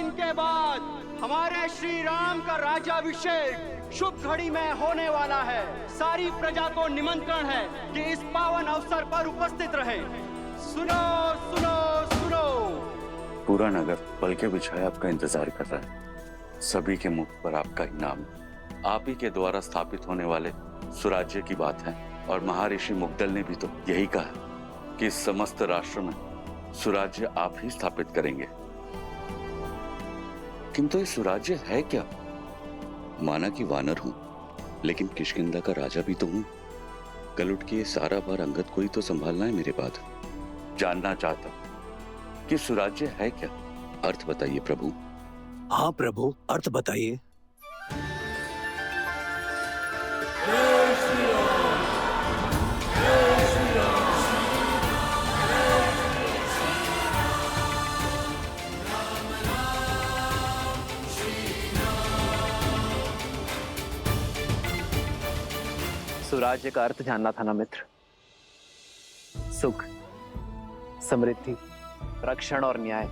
दिन के बाद हमारे श्री राम का राज्याभिषेक शुभ घड़ी में होने वाला है। सारी प्रजा को निमंत्रण है कि इस पावन अवसर पर उपस्थित रहे। सुनो सुनो सुनो। पूरा नगर पल के बिछाए आपका इंतजार कर रहा है। सभी के मुख पर आपका ही नाम, आप ही के द्वारा स्थापित होने वाले सुराज्य की बात है। और महर्षि मुग्दल ने भी तो यही कहा कि इस समस्त राष्ट्र में सुराज्य आप ही स्थापित करेंगे। किंतु ये सुराज्य है क्या? माना कि वानर हूं, लेकिन किष्किंधा का राजा भी तो हूं। कल उठ के ये सारा भार अंगद को ही तो संभालना है मेरे बाद। जानना चाहता कि सुराज्य है क्या? अर्थ बताइए प्रभु। हाँ प्रभु, अर्थ बताइए। सुराज्य का अर्थ जानना था ना मित्र। सुख, समृद्धि, रक्षण और न्याय,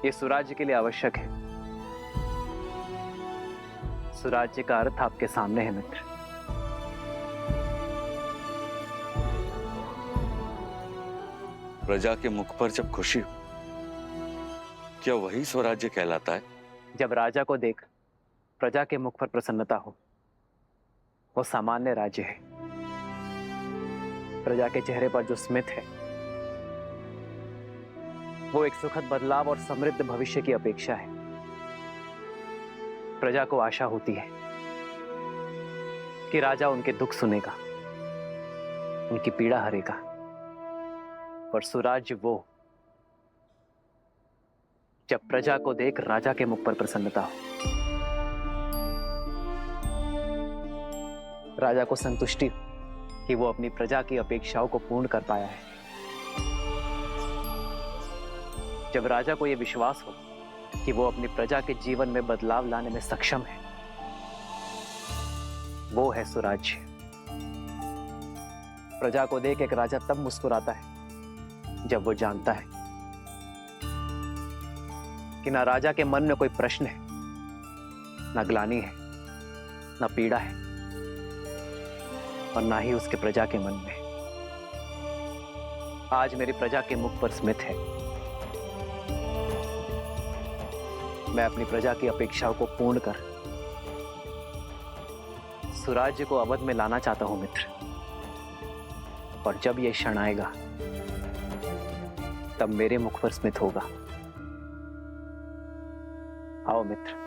ये सुराज्य के लिए आवश्यक है। सुराज्य का अर्थ आपके सामने है मित्र। प्रजा के मुख पर जब खुशी हो, क्या वही स्वराज्य कहलाता है? जब राजा को देख प्रजा के मुख पर प्रसन्नता हो, वो सामान्य राज्य है। प्रजा के चेहरे पर जो स्मित है, वो एक सुखद बदलाव और समृद्ध भविष्य की अपेक्षा है। प्रजा को आशा होती है कि राजा उनके दुख सुनेगा, उनकी पीड़ा हरेगा। पर सुराज्य वो जब प्रजा को देख राजा के मुख पर प्रसन्नता हो, राजा को संतुष्टि हो कि वो अपनी प्रजा की अपेक्षाओं को पूर्ण कर पाया है। जब राजा को यह विश्वास हो कि वो अपनी प्रजा के जीवन में बदलाव लाने में सक्षम है, वो है सुराज्य। प्रजा को देख एक राजा तब मुस्कुराता है जब वो जानता है कि ना राजा के मन में कोई प्रश्न है, ना ग्लानि है, ना पीड़ा है, और ना ही उसके प्रजा के मन में। आज मेरी प्रजा के मुख पर स्मित है। मैं अपनी प्रजा की अपेक्षाओं को पूर्ण कर सुराज्य को अवध में लाना चाहता हूं मित्र। और जब यह क्षण आएगा, तब मेरे मुख पर स्मित होगा। आओ मित्र।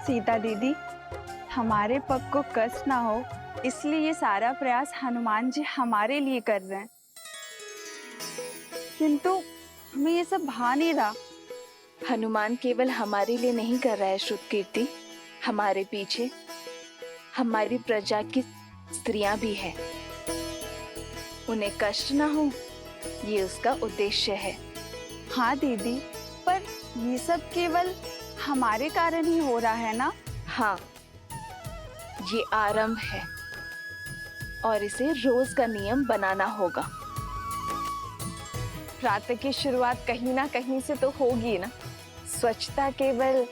सीता दीदी, हमारे पग को कष्ट ना हो, इसलिए ये सारा प्रयास हनुमान जी हमारे लिए कर रहे हैं। किंतु हमें ये सब भा नहीं रहा। हनुमान केवल हमारे लिए नहीं कर रहा है श्रुतकीर्ति, हमारे पीछे हमारी प्रजा की स्त्रियां भी है। उन्हें कष्ट ना हो, ये उसका उद्देश्य है। हाँ दीदी, पर ये सब केवल हमारे कारण ही हो रहा है ना? हाँ, ये आरंभ है और इसे रोज का नियम बनाना होगा। प्रातः की शुरुआत कहीं ना कहीं से तो होगी ना। स्वच्छता केवल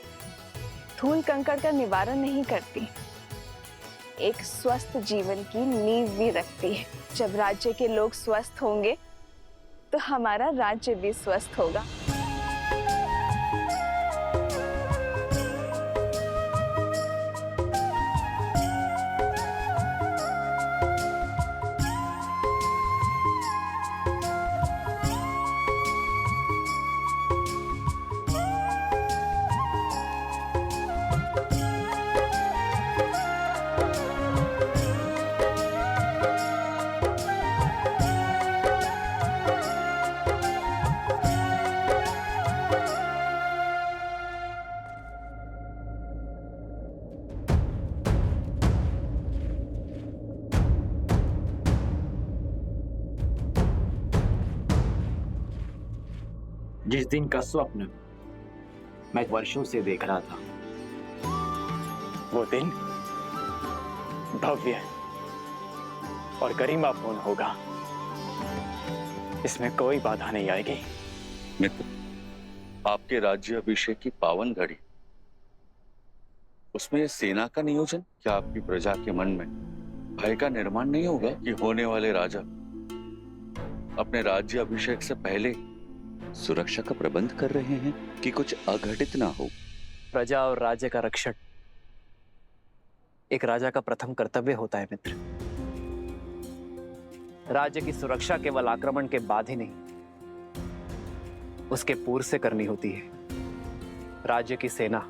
धूल कंकड़ का निवारण नहीं करती, एक स्वस्थ जीवन की नींव भी रखती है। जब राज्य के लोग स्वस्थ होंगे, तो हमारा राज्य भी स्वस्थ होगा। जिस दिन का स्वप्न मैं वर्षों से देख रहा था, वो दिन भव्य और गरिमापूर्ण होगा। इसमें कोई बाधा नहीं आएगी। मित्र, आपके राज्य अभिषेक की पावन घड़ी, उसमें ये सेना का नियोजन, क्या आपकी प्रजा के मन में भय का निर्माण नहीं होगा कि होने वाले राजा अपने राज्य अभिषेक से पहले सुरक्षा का प्रबंध कर रहे हैं कि कुछ अघटित ना हो? प्रजा और राज्य का रक्षण एक राजा का प्रथम कर्तव्य होता है मित्र। राज्य की सुरक्षा केवल आक्रमण के बाद ही नहीं, उसके पूर्व से करनी होती है। राज्य की सेना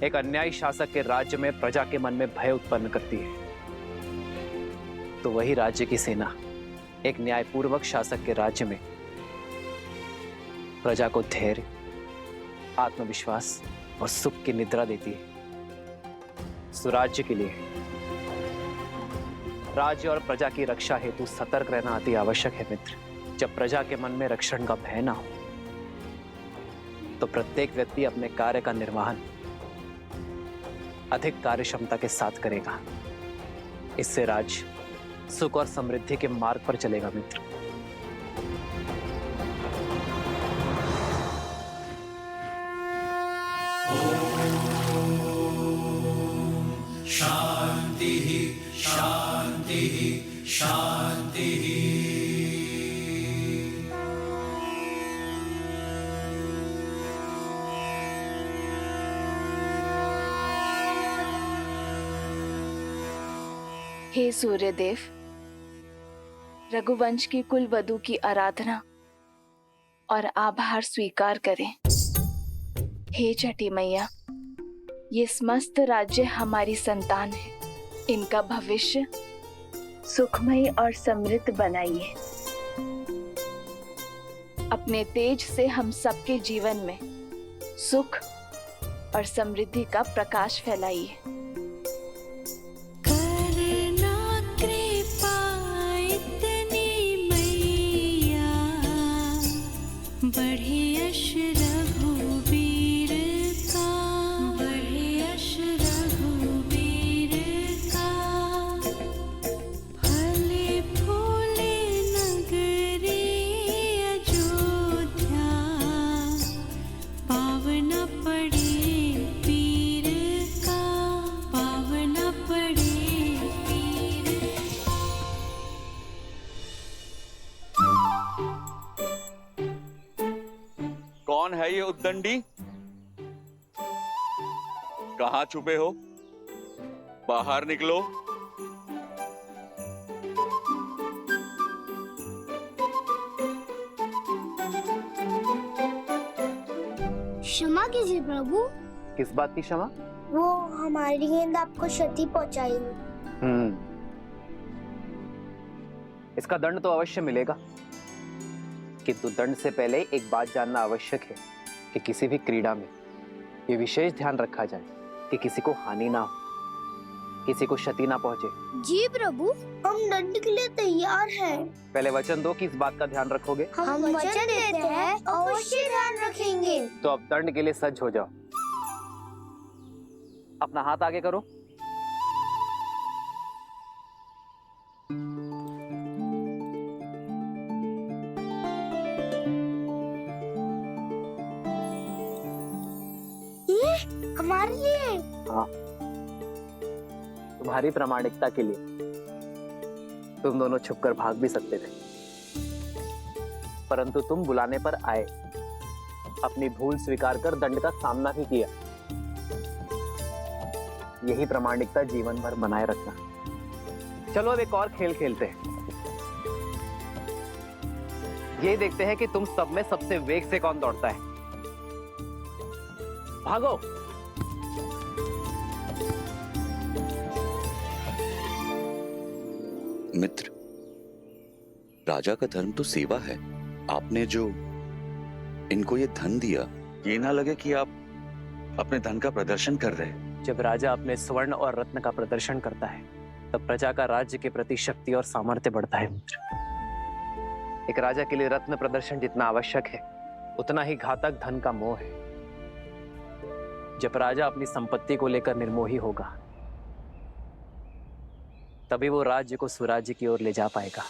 एक अन्यायी शासक के राज्य में प्रजा के मन में भय उत्पन्न करती है, तो वही राज्य की सेना एक न्यायपूर्वक शासक के राज्य में प्रजा को धैर्य, आत्मविश्वास और सुख की निद्रा देती है। सुराज्य के लिए राज्य और प्रजा की रक्षा हेतु सतर्क रहना अति आवश्यक है मित्र। जब प्रजा के मन में रक्षण का भय ना हो, तो प्रत्येक व्यक्ति अपने कार्य का निर्वहन अधिक कार्यक्षमता के साथ करेगा। इससे राज्य सुख और समृद्धि के मार्ग पर चलेगा मित्र। शांति शांति शांति। हे सूर्यदेव, रघुवंश की कुल वधु की आराधना और आभार स्वीकार करें। हे छठी मैया, ये समस्त राज्य हमारी संतान है, इनका भविष्य सुखमय और समृद्ध बनाइए। अपने तेज से हम सबके जीवन में सुख और समृद्धि का प्रकाश फैलाइए। कौन है ये उद्दंडी? कहां छुपे हो? बाहर निकलो। क्षमा कीजिए प्रभु। किस बात की क्षमा? वो हमारी गेंद आपको क्षति पहुंचाई। इसका दंड तो अवश्य मिलेगा, किंतु दंड से पहले एक बात जानना आवश्यक है कि किसी भी क्रीड़ा में ये विशेष ध्यान रखा जाए कि किसी को हानि ना हो, किसी को क्षति ना पहुंचे। जी प्रभु, हम दंड के लिए तैयार हैं। पहले वचन दो कि इस बात का ध्यान रखोगे। हम वचन देते हैं, अवश्य ध्यान रखेंगे। तो अब दंड के लिए सज्ज हो जाओ। अपना हाथ आगे करो। हमारे लिए? हाँ, तुम्हारी प्रामाणिकता के लिए तुम दोनों छुपकर भाग भी सकते थे, परंतु तुम बुलाने पर आए, अपनी भूल स्वीकार कर दंड का सामना ही किया। यही प्रामाणिकता जीवन भर बनाए रखना। चलो अब एक और खेल खेलते हैं। ये देखते हैं कि तुम सब में सबसे वेग से कौन दौड़ता है। भागो। मित्र, राजा का धर्म तो सेवा है। आपने जो इनको ये धन दिया, ये ना लगे कि आप अपने धन का प्रदर्शन कर रहे हैं। जब राजा अपने स्वर्ण और रत्न का प्रदर्शन करता है, तब प्रजा का राज्य के प्रति शक्ति और सामर्थ्य बढ़ता है मित्र। एक राजा के लिए रत्न प्रदर्शन जितना आवश्यक है, उतना ही घातक धन का मोह है। जब राजा अपनी संपत्ति को लेकर निर्मोही होगा, तभी वो राज्य को स्वराज्य की ओर ले जा पाएगा।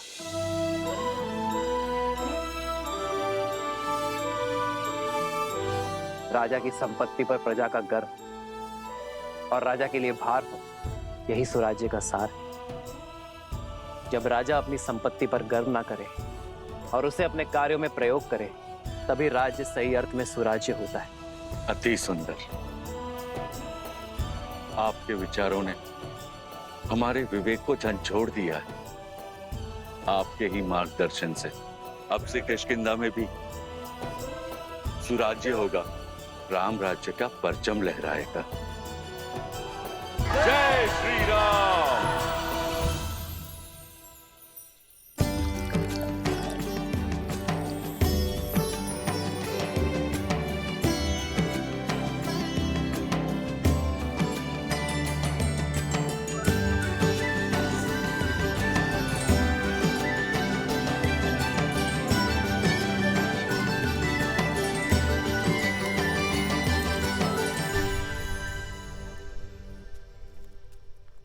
राजा की संपत्ति पर प्रजा का गर्व और राजा के लिए भार हो, यही स्वराज्य का सार है। जब राजा अपनी संपत्ति पर गर्व ना करे और उसे अपने कार्यों में प्रयोग करे, तभी राज्य सही अर्थ में स्वराज्य होता है। अति सुंदर। आपके विचारों ने हमारे विवेक को झंझोड़ दिया है। आपके ही मार्गदर्शन से अब से किष्किंधा में भी सुराज्य होगा, राम राज्य का परचम लहराएगा। जय श्री राम।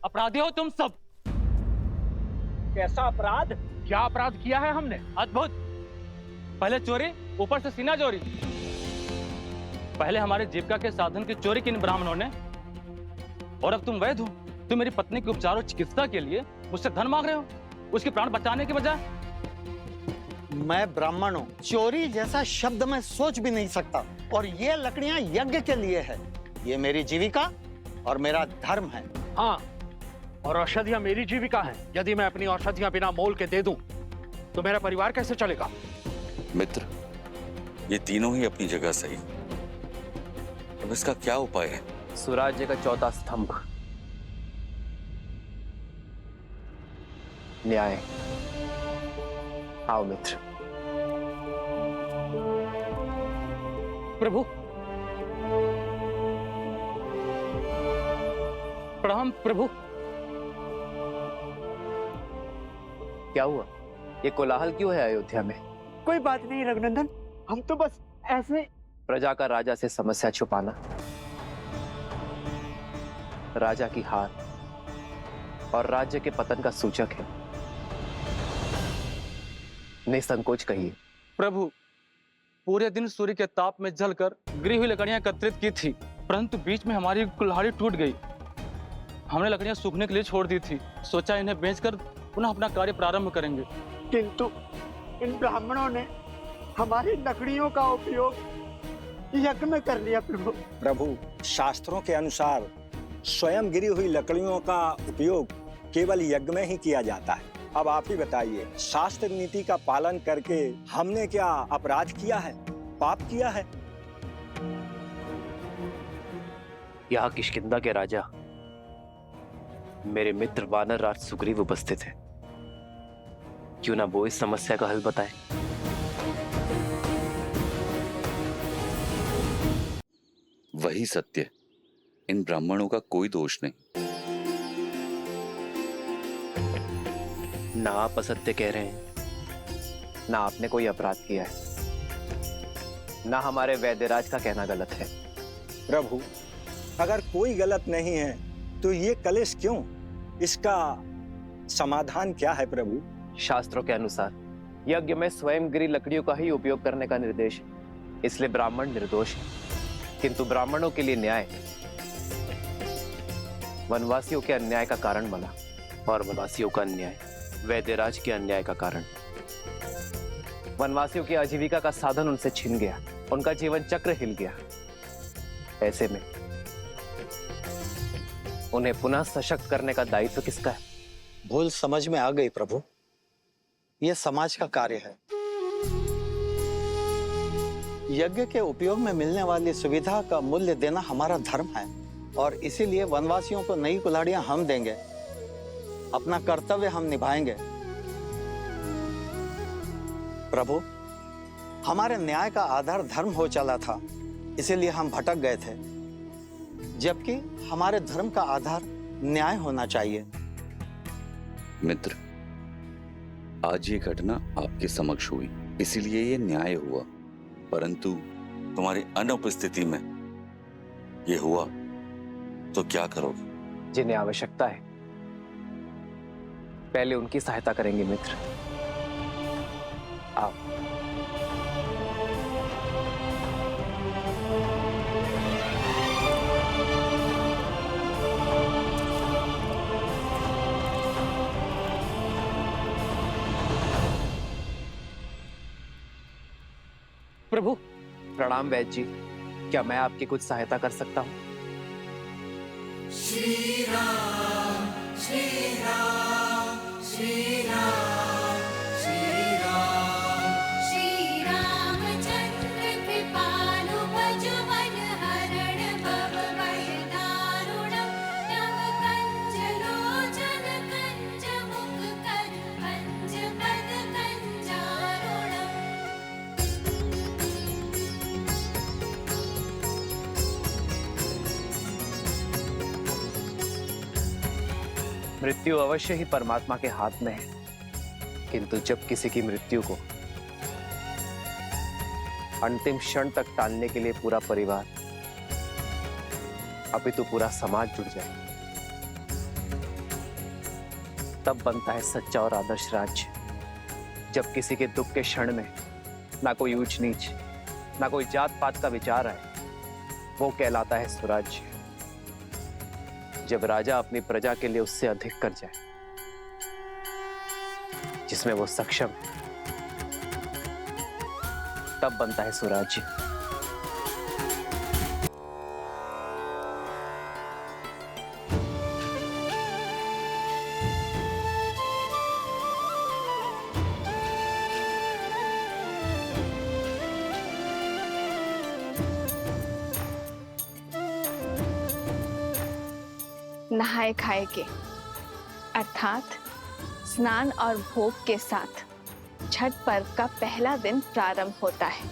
अपराधी हो तुम सब। कैसा अपराध? क्या अपराध किया है हमने? अद्भुत। पहले चोरी, ऊपर से सीना चोरी। पहले हमारे जीविका के साधन की चोरी की इन ब्राह्मणों ने, और अब तुम वैद्य हो। तुम मेरी पत्नी के उपचार और चिकित्सा के लिए मुझसे धन मांग रहे हो, उसके प्राण बचाने के बजाय। मैं ब्राह्मण हूँ, चोरी जैसा शब्द मैं सोच भी नहीं सकता। और ये लकड़ियां यज्ञ के लिए है। ये मेरी जीविका और मेरा धर्म है। हाँ, और औषधियां मेरी जीविका है। यदि मैं अपनी औषधियां बिना मोल के दे दूं, तो मेरा परिवार कैसे चलेगा? मित्र, ये तीनों ही अपनी जगह सही। अब इसका क्या उपाय है? स्वराज्य का चौथा स्तंभ, न्याय। आओ मित्र। प्रभु, प्रणाम प्रभु। क्या हुआ? ये कोलाहल क्यों है अयोध्या में? कोई बात नहीं रघुनंदन, हम तो बस ऐसे। प्रजा का राजा से समस्या छुपाना राजा की हार और राज्य के पतन का सूचक है। निसंकोच कहिए। प्रभु, पूरे दिन सूर्य के ताप में जलकर गिरी हुई लकड़ियां एकत्रित की थी, परंतु बीच में हमारी कुल्हाड़ी टूट गई। हमने लकड़ियां सूखने के लिए छोड़ दी थी, सोचा इन्हें बेचकर पुनः अपना कार्य प्रारंभ करेंगे। किंतु इन ब्राह्मणों ने हमारी लकड़ियों का उपयोग यज्ञ में कर लिया। प्रभु, शास्त्रों के अनुसार स्वयं गिरी हुई लकड़ियों का उपयोग केवल यज्ञ में ही किया जाता है। अब आप ही बताइए, शास्त्र नीति का पालन करके हमने क्या अपराध किया है, पाप किया है? यहाँ किष्किंधा के राजा मेरे मित्र वानर राज सुग्रीव उपस्थित है। क्यों ना वो इस समस्या का हल बताए। वही सत्य। इन ब्राह्मणों का कोई दोष नहीं। ना आप असत्य कह रहे हैं, ना आपने कोई अपराध किया है, ना हमारे वैद्यराज का कहना गलत है। प्रभु, अगर कोई गलत नहीं है तो ये कलेश क्यों? इसका समाधान क्या है प्रभु? शास्त्रों के अनुसार यज्ञ में स्वयं गिरी लकड़ियों का ही उपयोग करने का निर्देश है, इसलिए ब्राह्मण निर्दोष है। किंतु ब्राह्मणों के लिए न्याय वनवासियों के अन्याय का कारण बना, और वनवासियों का अन्याय वैद्यराज के अन्याय का कारण। वनवासियों की आजीविका का साधन उनसे छिन गया, उनका जीवन चक्र हिल गया। ऐसे में उन्हें पुनः सशक्त करने का दायित्व किसका है? भूल समझ में आ गई प्रभु, यह समाज का कार्य है। यज्ञ के उपयोग में मिलने वाली सुविधा का मूल्य देना हमारा धर्म है, और इसीलिए वनवासियों को नई कुल्हाड़ियां हम देंगे। अपना कर्तव्य हम निभाएंगे। प्रभु, हमारे न्याय का आधार धर्म हो चला था, इसीलिए हम भटक गए थे, जबकि हमारे धर्म का आधार न्याय होना चाहिए। मित्र, आज ये घटना आपके समक्ष हुई, इसीलिए ये न्याय हुआ। परंतु तुम्हारी अनुपस्थिति में ये हुआ तो क्या करोगे? जिन्हें आवश्यकता है पहले उनकी सहायता करेंगे मित्र। आओ। प्रभु। प्रणाम वैद्य जी, क्या मैं आपकी कुछ सहायता कर सकता हूँ? श्री राम श्री राम श्री राम श्री राम श्री रामचंद्र कृपालु भजो मन हरण भव भय दारुणं नव कंज लोचन कंज मुख कर कंज पद कंजारुणम्। मृत्यु अवश्य ही परमात्मा के हाथ में है, किंतु जब किसी की मृत्यु को अंतिम क्षण तक टालने के लिए पूरा परिवार अपितु पूरा समाज जुट जाए, तब बनता है सच्चा और आदर्श राज्य। जब किसी के दुख के क्षण में ना कोई ऊंच नीच, ना कोई जात पात का विचार आए, वो कहलाता है स्वराज्य। जब राजा अपनी प्रजा के लिए उससे अधिक कर जाए, जिसमें वो सक्षम है, तब बनता है स्वराज्य। नहाए खाए के अर्थात स्नान और भोग के साथ छठ पर्व का पहला दिन प्रारंभ होता है।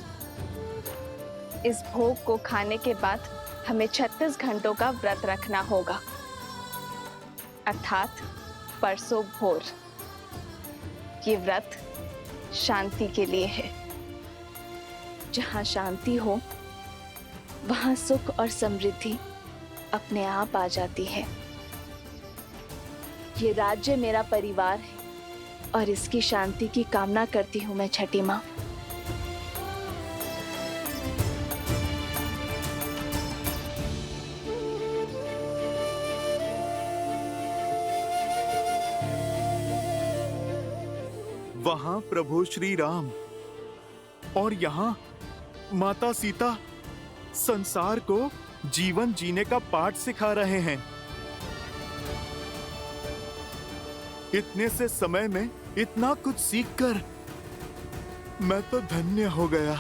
इस भोग को खाने के बाद हमें 36 घंटों का व्रत रखना होगा, अर्थात परसों भोर। ये व्रत शांति के लिए है। जहाँ शांति हो वहाँ सुख और समृद्धि अपने आप आ जाती है। ये राज्य मेरा परिवार है और इसकी शांति की कामना करती हूँ मैं छठी माँ। वहां प्रभु श्री राम और यहाँ माता सीता संसार को जीवन जीने का पाठ सिखा रहे हैं। इतने से समय में इतना कुछ सीखकर मैं तो धन्य हो गया।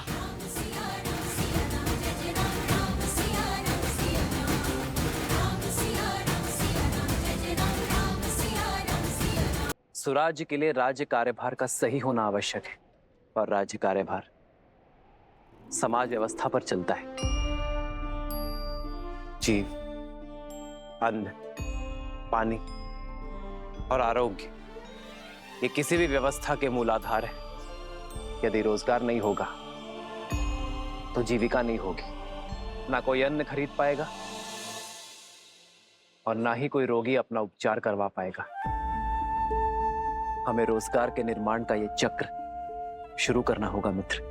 स्वराज्य के लिए राज्य कार्यभार का सही होना आवश्यक है, और राज्य कार्यभार समाज व्यवस्था पर चलता है। जीव, अन्न, पानी और आरोग्य ये किसी भी व्यवस्था के मूल आधार है। यदि रोजगार नहीं होगा तो जीविका नहीं होगी, ना कोई अन्न खरीद पाएगा और ना ही कोई रोगी अपना उपचार करवा पाएगा। हमें रोजगार के निर्माण का ये चक्र शुरू करना होगा मित्र।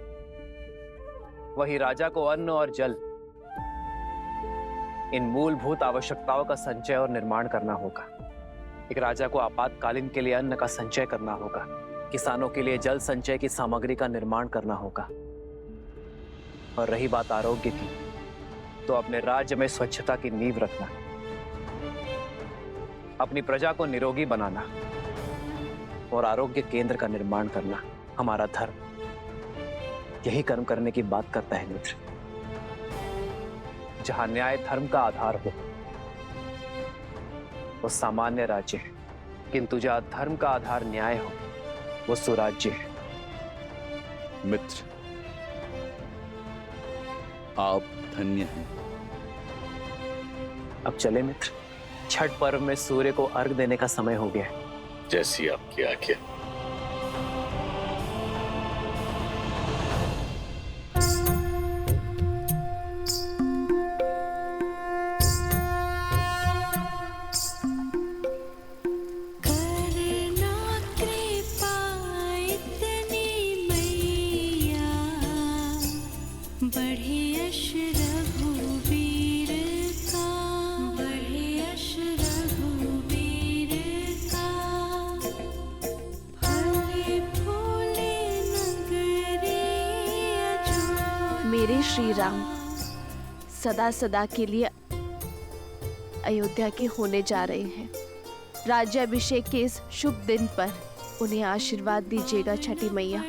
वही राजा को अन्न और जल, इन मूलभूत आवश्यकताओं का संचय और निर्माण करना होगा। एक राजा को आपातकालीन के लिए अन्न का संचय करना होगा, किसानों के लिए जल संचय की सामग्री का निर्माण करना होगा। और रही बात आरोग्य की, तो अपने राज्य में स्वच्छता की नींव रखना, अपनी प्रजा को निरोगी बनाना और आरोग्य केंद्र का निर्माण करना हमारा धर्म यही कर्म करने की बात करता है मित्र। जहां न्याय धर्म का आधार हो वो सामान्य राज्य है, किंतु जहां धर्म का आधार न्याय हो वो सुराज्य है। मित्र, आप धन्य हैं। अब चले मित्र, छठ पर्व में सूर्य को अर्घ देने का समय हो गया है। जैसी आपकी आज्ञा। मेरे श्री राम सदा सदा के लिए अयोध्या के होने जा रहे हैं। राज्याभिषेक के इस शुभ दिन पर उन्हें आशीर्वाद दीजिएगा छठी मैया।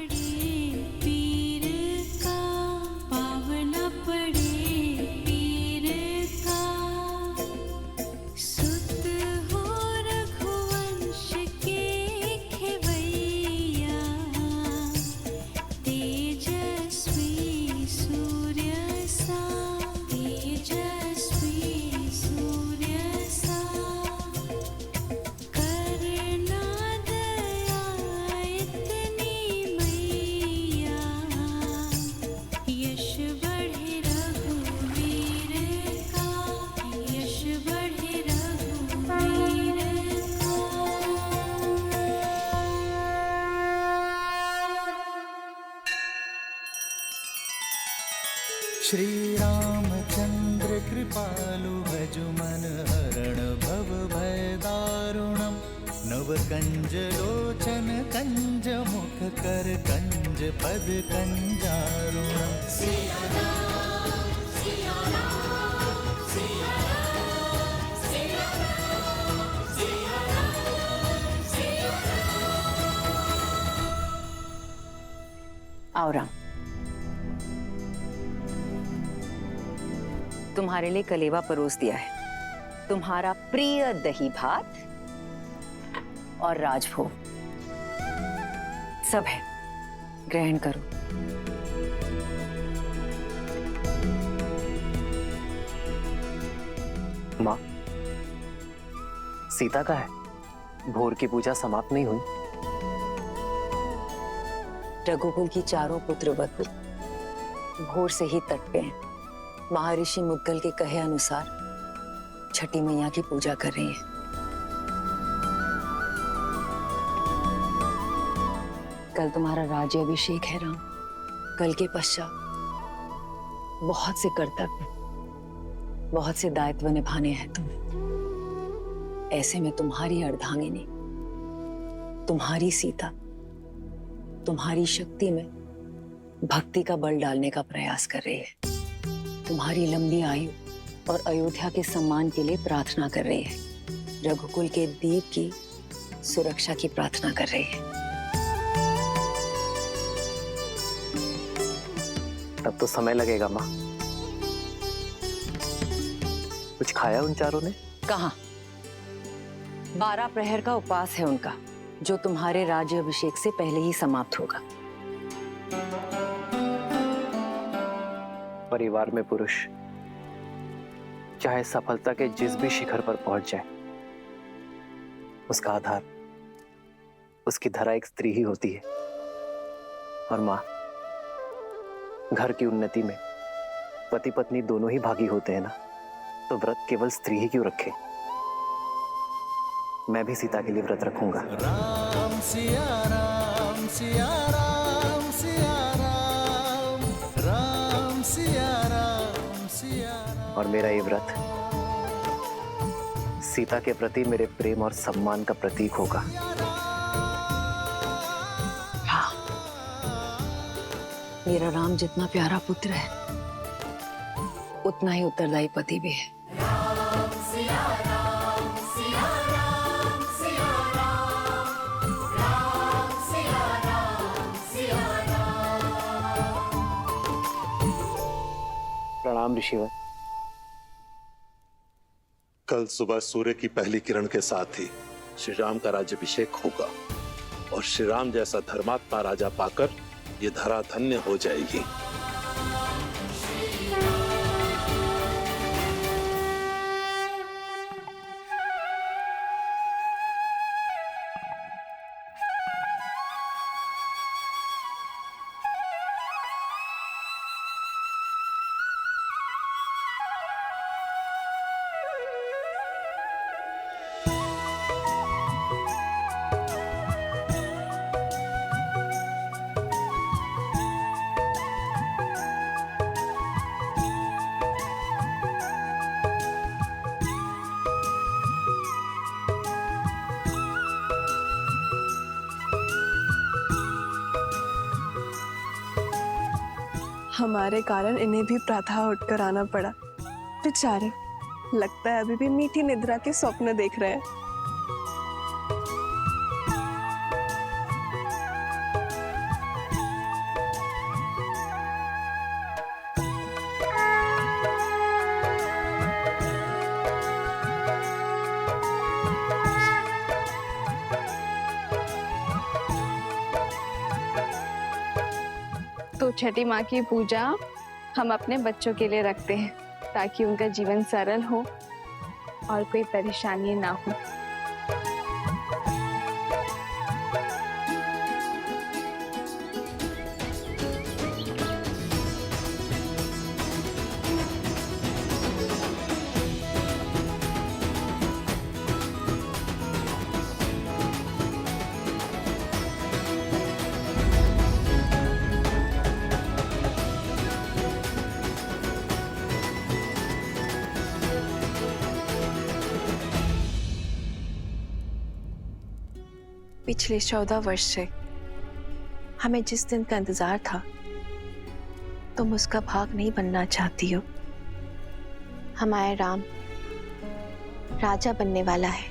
श्री रामचंद्र कृपालु भजु मन हरण भव भय दारुणम नव कंज लोचन कंज मुख कर कंज पद कंजारुणम। आओ राम, तुम्हारे लिए कलेवा परोस दिया है, तुम्हारा प्रिय दही भात और राजभोग सब है, ग्रहण करो। माँ, सीता का है, भोर की पूजा समाप्त नहीं हुई। रघुकुल की चारों पुत्र वधु भोर से ही तट पे हैं। महर्षि मुद्गल के कहे अनुसार छठी मैया की पूजा कर रही हैं। कल तुम्हारा राज्याभिषेक है राम। कल के पश्चात बहुत से कर्तव्य, बहुत से दायित्व निभाने हैं तुम्हें। ऐसे में तुम्हारी अर्धांगिनी, तुम्हारी सीता, तुम्हारी शक्ति में भक्ति का बल डालने का प्रयास कर रही है। तुम्हारी लंबी आयु और अयोध्या के सम्मान के लिए प्रार्थना कर रही है। रघुकुल के दीप की सुरक्षा की प्रार्थना कर रही है। तब तो समय लगेगा माँ। कुछ खाया उन चारों ने? कहाँ? 12 प्रहर का उपवास है उनका, जो तुम्हारे राज्याभिषेक से पहले ही समाप्त होगा। परिवार में पुरुष चाहे सफलता के जिस भी शिखर पर पहुंच जाए, उसका आधार, उसकी धरा एक स्त्री ही होती है। और मां, घर की उन्नति में पति पत्नी दोनों ही भागी होते हैं ना, तो व्रत केवल स्त्री ही क्यों रखे? मैं भी सीता के लिए व्रत रखूंगा। राम सिया राम सिया राम सिया राम, राम सिया राम सिया राम। और मेरा ये व्रत सीता के प्रति मेरे प्रेम और सम्मान का प्रतीक होगा। हाँ, मेरा राम जितना प्यारा पुत्र है, उतना ही उत्तरदायी पति भी है। राम सिया राम सिया राम सिया राम, राम सिया राम सिया राम। प्रणाम ऋषिवर। कल सुबह सूर्य की पहली किरण के साथ ही श्री राम का राज्याभिषेक होगा और श्री राम जैसा धर्मात्मा राजा पाकर ये धरा धन्य हो जाएगी। हमारे कारण इन्हें भी प्रातः उठकर आना पड़ा। बेचारे, लगता है अभी भी मीठी निद्रा के स्वप्न देख रहे हैं। तो छठी माँ की पूजा हम अपने बच्चों के लिए रखते हैं ताकि उनका जीवन सरल हो और कोई परेशानी ना हो। पिछले 14 वर्ष से हमें जिस दिन का इंतजार था, तुम उसका भाग नहीं बनना चाहती हो। हमारा राम राजा बनने वाला है।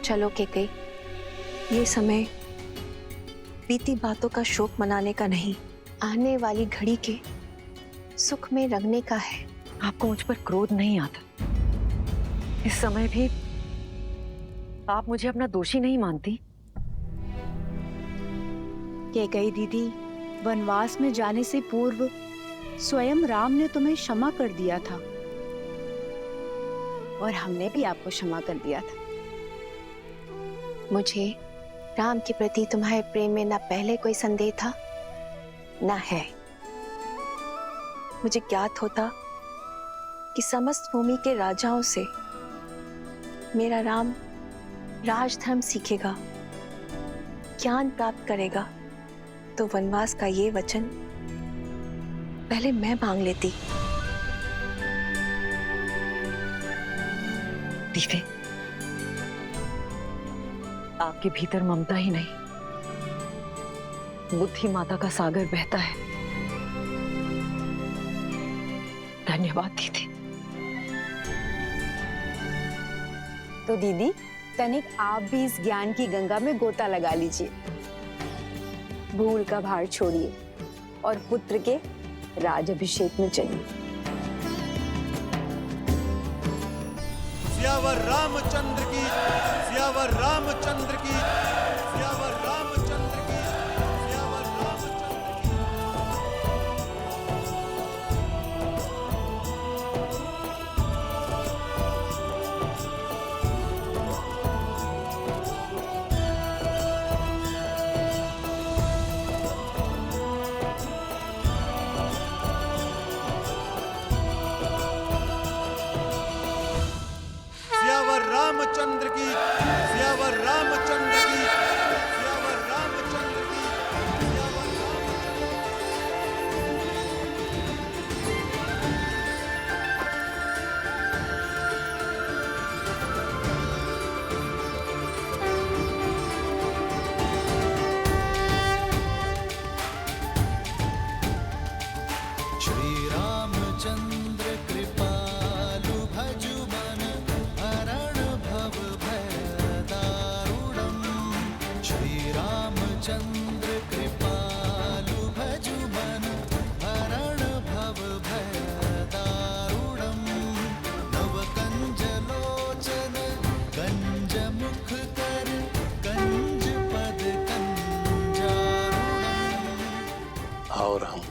चलो कैकेयी, ये समय बीती बातों का शोक मनाने का नहीं, आने वाली घड़ी के सुख में रंगने का है। आपको मुझ पर क्रोध नहीं आता? इस समय भी आप मुझे अपना दोषी नहीं मानती? कैकेयी दीदी, वनवास में जाने से पूर्व स्वयं राम ने तुम्हें क्षमा कर दिया था और हमने भी आपको क्षमा कर दिया था। मुझे राम के प्रति तुम्हारे प्रेम में ना पहले कोई संदेह था ना है। मुझे ज्ञात होता कि समस्त भूमि के राजाओं से मेरा राम राजधर्म सीखेगा, ज्ञान प्राप्त करेगा, तो वनवास का ये वचन पहले मैं मांग लेती। दीदी, आपके भीतर ममता ही नहीं, बुद्धि माता का सागर बहता है। धन्यवाद दीदी। तो दीदी, तनिक आप भी इस ज्ञान की गंगा में गोता लगा लीजिए। भूल का भार छोड़िए और पुत्र के राज अभिषेक में चलिए। सियावर रामचंद्र की, सियावर रामचंद्र की, सियावर रामचंद्र की, सियावर रामचंद्र की। सियावर रामचंद्र की, सियावर रामचंद्र की, सियावर रामचंद्र की, सियावर श्री रामचंद्र कृपालु भजु मन हरण भव भय दारुणम्। श्री रामचंद्र कृपालु भजु मन हरण भव भय दारुणम्। नव कंज लोचन कंज मुख कर कंज पद कंजारुणम्। और हम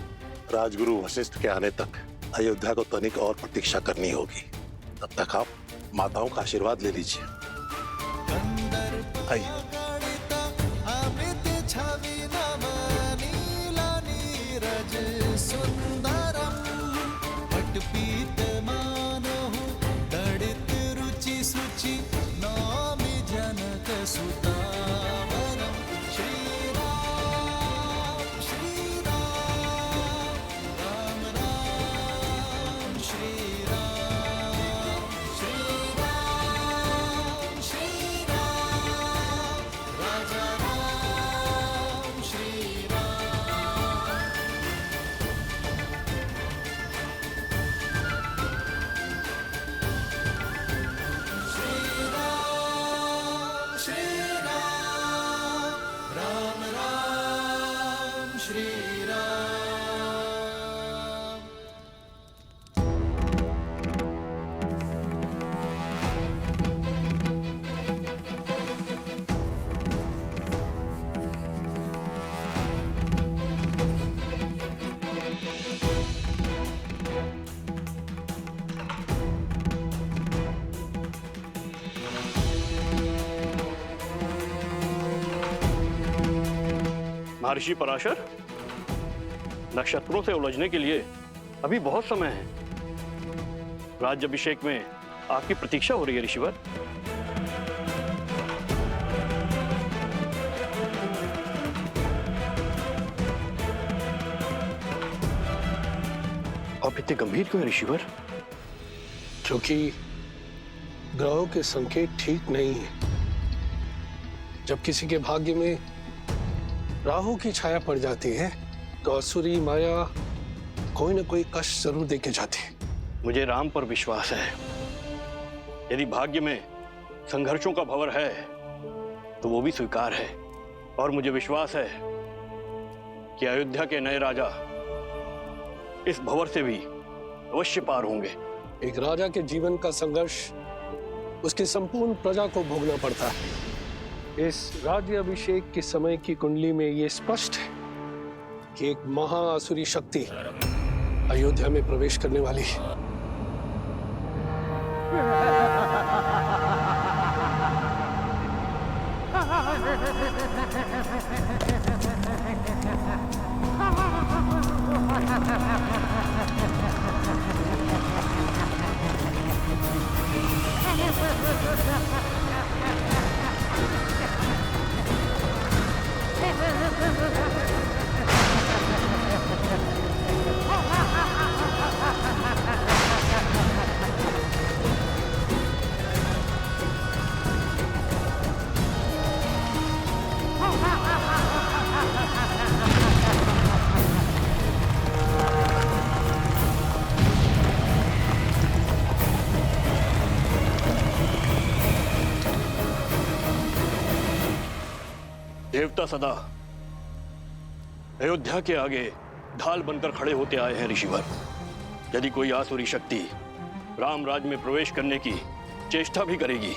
राजगुरु वशिष्ठ के आने तक अयोध्या को तनिक और प्रतीक्षा करनी होगी। तब तक आप माताओं का आशीर्वाद ले लीजिए। आइए। अमित छवि नव नीला नीरज सुंदरम। पटपीत मानहु तड़ित रुचि सुचि नौमि जनक सुतावरम। श्री राम श्री राम, राम राम श्री राम, श्री राम श्री राम, राजा राम श्री राम। श्री राम। महर्षि पराशर, नक्षत्रों से उलझने के लिए अभी बहुत समय है। राज्याभिषेक में आपकी प्रतीक्षा हो रही है ऋषिवर। आप इतने गंभीर क्यों हैं ऋषिवर? क्योंकि ग्रहों के संकेत ठीक नहीं है। जब किसी के भाग्य में राहु की छाया पड़ जाती है तो असुरी माया कोई ना कोई कष्ट जरूर देके जाती है। मुझे राम पर विश्वास है। यदि भाग्य में संघर्षों का भंवर है तो वो भी स्वीकार है, और मुझे विश्वास है कि अयोध्या के नए राजा इस भंवर से भी अवश्य पार होंगे। एक राजा के जीवन का संघर्ष उसकी संपूर्ण प्रजा को भोगना पड़ता है। इस राज्याभिषेक के समय की कुंडली में ये स्पष्ट है कि एक महाअसुरी शक्ति अयोध्या में प्रवेश करने वाली है। देवता सदा अयोध्या के आगे ढाल बनकर खड़े होते आए हैं ऋषिवर। यदि कोई आसुरी शक्ति राम राज में प्रवेश करने की चेष्टा भी करेगी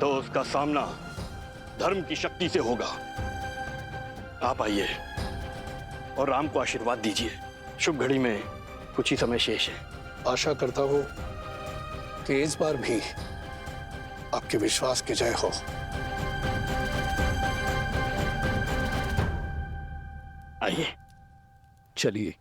तो उसका सामना धर्म की शक्ति से होगा। आप आइए और राम को आशीर्वाद दीजिए। शुभ घड़ी में कुछ ही समय शेष है। आशा करता हूं कि इस बार भी आपके विश्वास की जय हो। आइए, चलिए।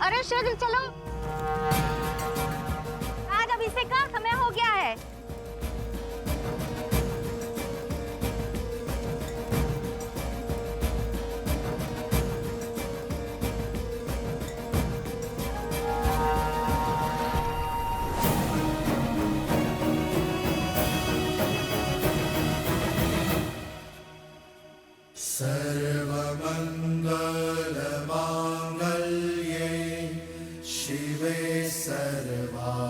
अरे श्रद्धा चलो, आज अभिषेक का समय हो गया है। सर्वमंगलमांगल्ये शिवे सर्वार्थसाधिके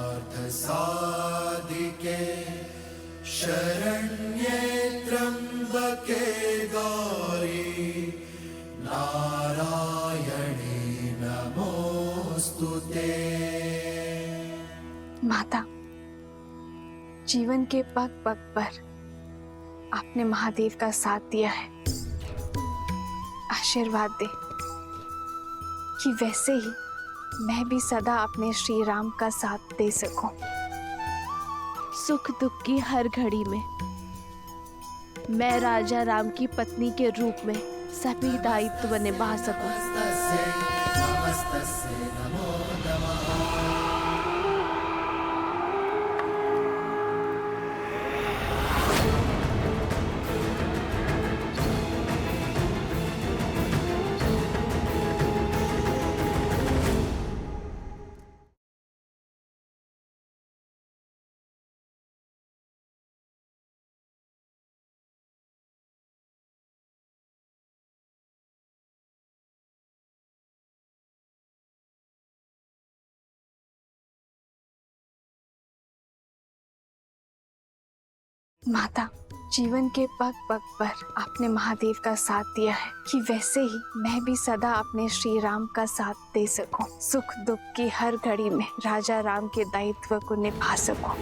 शरण्ये त्र्यंबके गौरी नारायणे नमोस्तुते। माता, जीवन के पग पग पर आपने महादेव का साथ दिया है। आशीर्वाद दे कि वैसे ही मैं भी सदा अपने श्री राम का साथ दे सकूं। सुख दुख की हर घड़ी में मैं राजा राम की पत्नी के रूप में सभी दायित्व निभा सकूं। माता, जीवन के पग पग पर आपने महादेव का साथ दिया है कि वैसे ही मैं भी सदा अपने श्री राम का साथ दे सकूं। सुख दुख की हर घड़ी में राजा राम के दायित्व को निभा सकूं।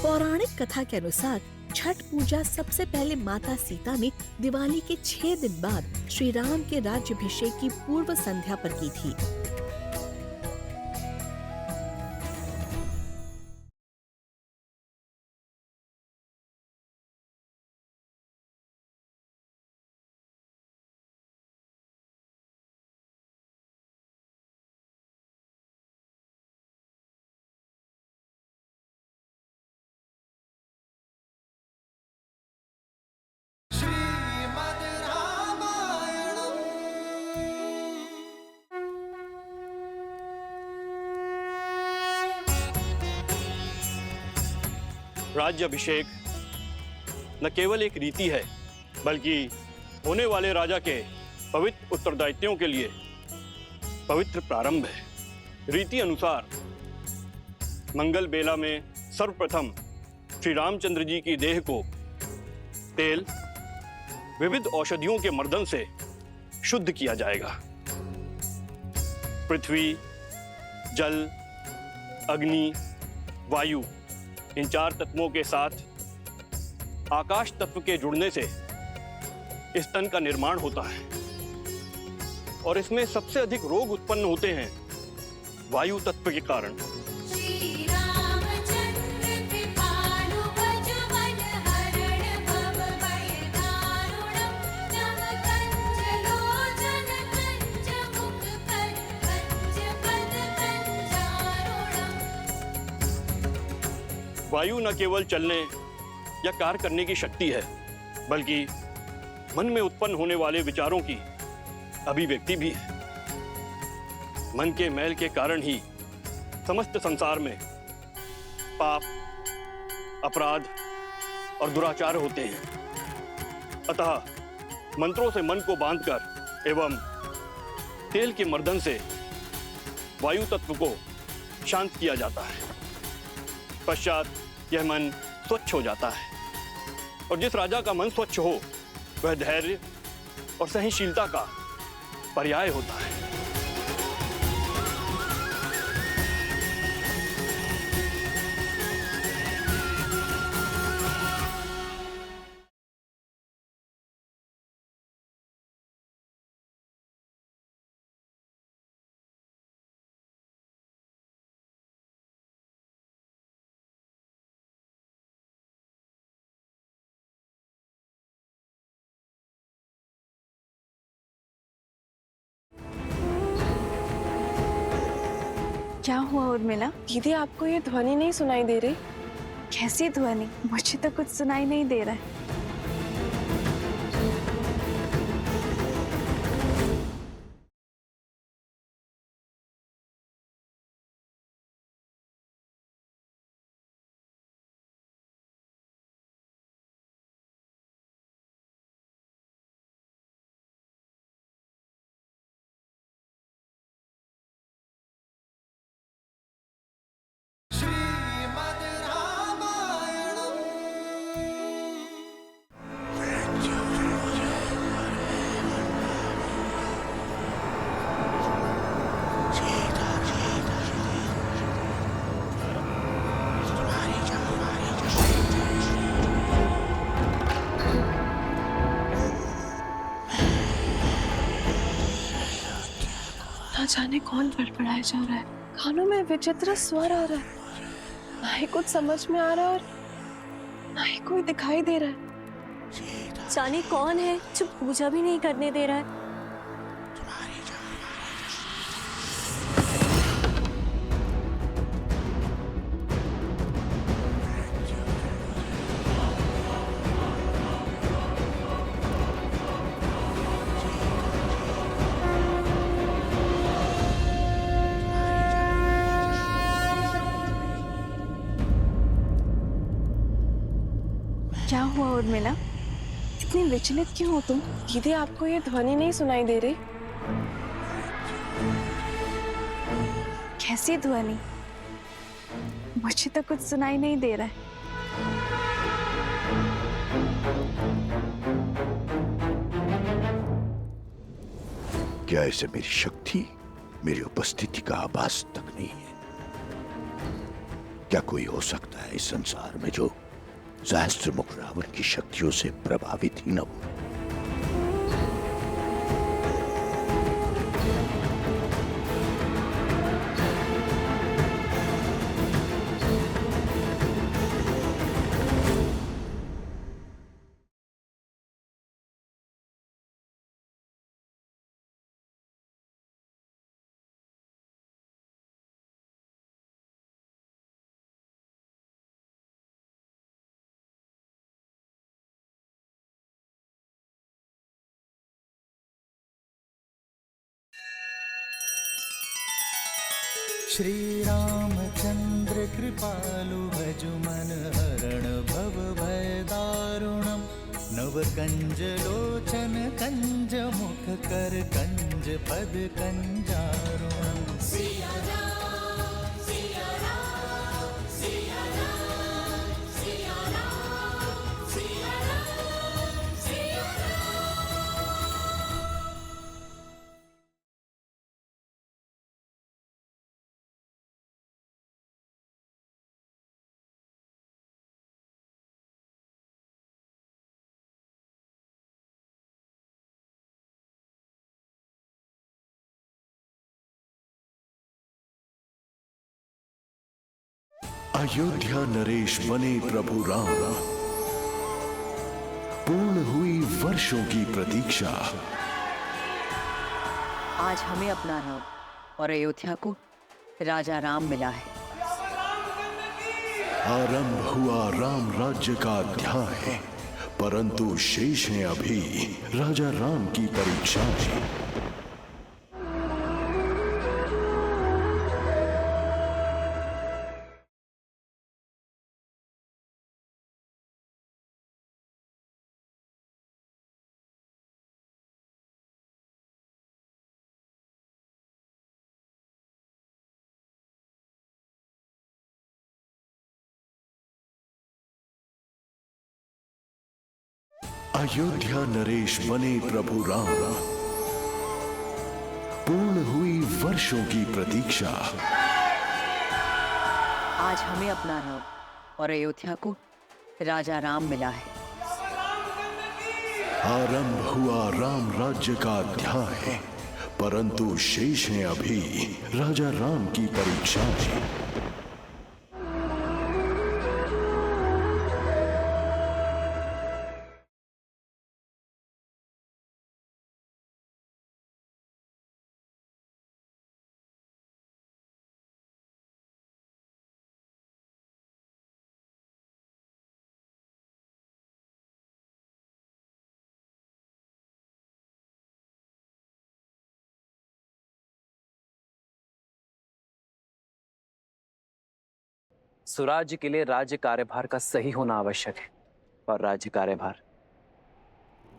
पौराणिक कथा के अनुसार छठ पूजा सबसे पहले माता सीता ने दिवाली के 6 दिन बाद श्री राम के राज्याभिषेक की पूर्व संध्या पर की थी। राज्याभिषेक न केवल एक रीति है, बल्कि होने वाले राजा के पवित्र उत्तरदायित्वों के लिए पवित्र प्रारंभ है। रीति अनुसार मंगल बेला में सर्वप्रथम श्री रामचंद्र जी की देह को तेल, विविध औषधियों के मर्दन से शुद्ध किया जाएगा। पृथ्वी, जल, अग्नि, वायु, इन 4 तत्वों के साथ आकाश तत्व के जुड़ने से इस तन का निर्माण होता है और इसमें सबसे अधिक रोग उत्पन्न होते हैं वायु तत्व के कारण। वायु न केवल चलने या कार्य करने की शक्ति है, बल्कि मन में उत्पन्न होने वाले विचारों की अभिव्यक्ति भी है। मन के मैल के कारण ही समस्त संसार में पाप, अपराध और दुराचार होते हैं। अतः मंत्रों से मन को बांधकर एवं तेल के मर्दन से वायु तत्व को शांत किया जाता है। पश्चात यह मन स्वच्छ हो जाता है और जिस राजा का मन स्वच्छ हो वह धैर्य और सहनशीलता का पर्याय होता है। क्या हुआ उर्मिला? दीदी, आपको ये ध्वनि नहीं सुनाई दे रही? कैसी ध्वनि? मुझे तो कुछ सुनाई नहीं दे रहा है। ना जाने कौन बड़बड़ाया जा रहा है। कानों में विचित्र स्वर आ रहा है, ना ही कुछ समझ में आ रहा है और ना ही कोई दिखाई दे रहा है। जाने कौन है जो पूजा भी नहीं करने दे रहा है। क्या हुआ उर्मिला, इतनी विचलित क्यों हो तुम? दीदी आपको ये ध्वनि नहीं सुनाई दे रही? कैसी ध्वनि? मुझे तो कुछ सुनाई नहीं दे रहा है। क्या ऐसे मेरी शक्ति, मेरी उपस्थिति का आभास तक नहीं है? क्या कोई हो सकता है इस संसार में जो सहस्त्रमुख रावण की शक्तियों से प्रभावित ही न हो? श्री रामचंद्र कृपालु भजु मन हरण भव भय दारुणम नव कंज लोचन कंज मुख कर कंज पद कंजारुणम। सिया राम सिया राम सिया राम सिया राम सिया राम सिया राम। अयोध्या नरेश बने प्रभु राम, पूर्ण हुई वर्षों की प्रतीक्षा। आज हमें अपना राम और अयोध्या को राजा राम मिला है। आरंभ हुआ राम राज्य का अध्याय, परंतु शेष है अभी राजा राम की परीक्षाएं। अयोध्या नरेश बने प्रभु राम, पूर्ण हुई वर्षों की प्रतीक्षा। आज हमें अपना राम और अयोध्या को राजा राम मिला है। आरंभ हुआ राम राज्य का अध्याय, परंतु शेष है अभी राजा राम की परीक्षाएं। स्वराज्य के लिए राज्य कार्यभार का सही होना आवश्यक है, और राज्य कार्यभार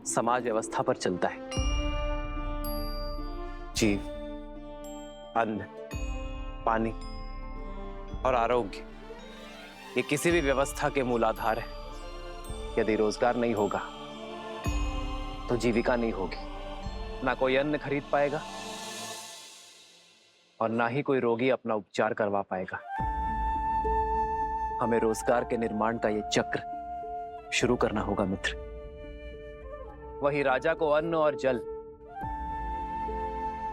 समाज व्यवस्था पर चलता है। जीव, अन्न, पानी और आरोग्य ये किसी भी व्यवस्था के मूल आधार है। यदि रोजगार नहीं होगा तो जीविका नहीं होगी, ना कोई अन्न खरीद पाएगा और ना ही कोई रोगी अपना उपचार करवा पाएगा। हमें रोजगार के निर्माण का ये चक्र शुरू करना होगा मित्र। वही राजा को अन्न और जल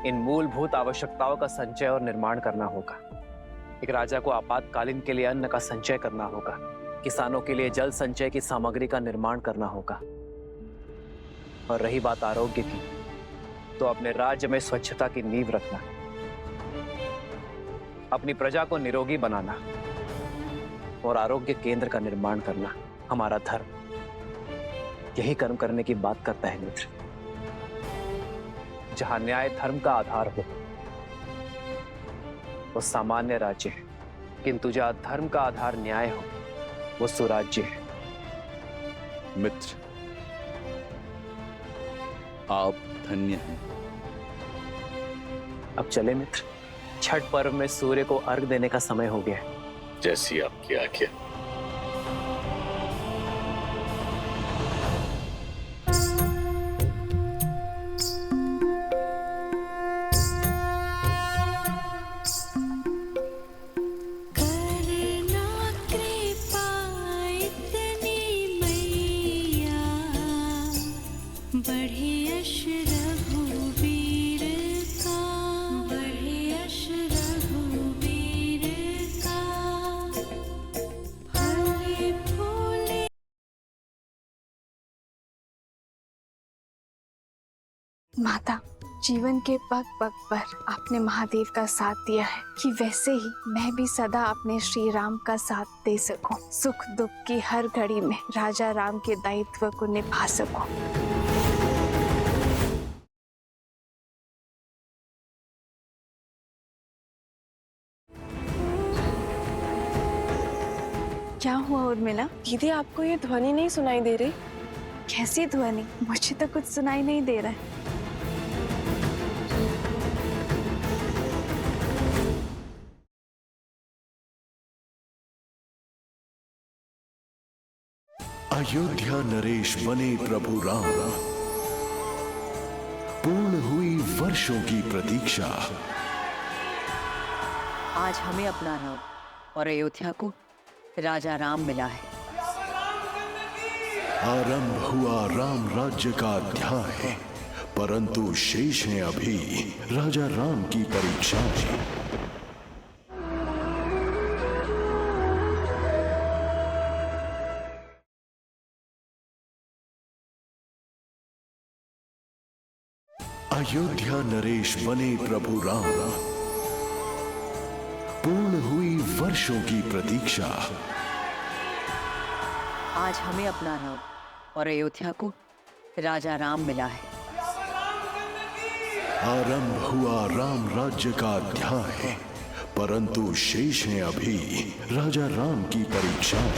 इन मूलभूत आवश्यकताओं का संचय और निर्माण करना होगा। एक राजा को आपातकालीन के लिए अन्न का संचय करना होगा, किसानों के लिए जल संचय की सामग्री का निर्माण करना होगा। और रही बात आरोग्य की, तो अपने राज्य में स्वच्छता की नींव रखना, अपनी प्रजा को निरोगी बनाना और आरोग्य केंद्र का निर्माण करना हमारा धर्म यही कर्म करने की बात करता है मित्र। जहां न्याय धर्म का आधार हो वो सामान्य राज्य है, किंतु जहां धर्म का आधार न्याय हो वो सुराज्य है। मित्र, आप धन्य हैं। अब चले मित्र, छठ पर्व में सूर्य को अर्घ देने का समय हो गया है। जैसी आपकी आज्ञा। माता, जीवन के पग पग पर आपने महादेव का साथ दिया है कि वैसे ही मैं भी सदा अपने श्री राम का साथ दे सकूं, सुख दुख की हर घड़ी में राजा राम के दायित्व को निभा सकूं। क्या हुआ उर्मिला? दीदी, आपको ये ध्वनि नहीं सुनाई दे रही? कैसी ध्वनि? मुझे तो कुछ सुनाई नहीं दे रहा है। अयोध्या नरेश बने प्रभु राम, पूर्ण हुई वर्षों की प्रतीक्षा। आज हमें अपना राम और अयोध्या को राजा राम मिला है। आरंभ हुआ राम राज्य का अध्याय, परंतु शेष है अभी राजा राम की परीक्षाएं। अयोध्या नरेश बने प्रभु राम, पूर्ण हुई वर्षों की प्रतीक्षा। आज हमें अपना राम और अयोध्या को राजा राम मिला है। आरंभ हुआ राम राज्य का अध्याय, परंतु शेष है अभी राजा राम की परीक्षाएं।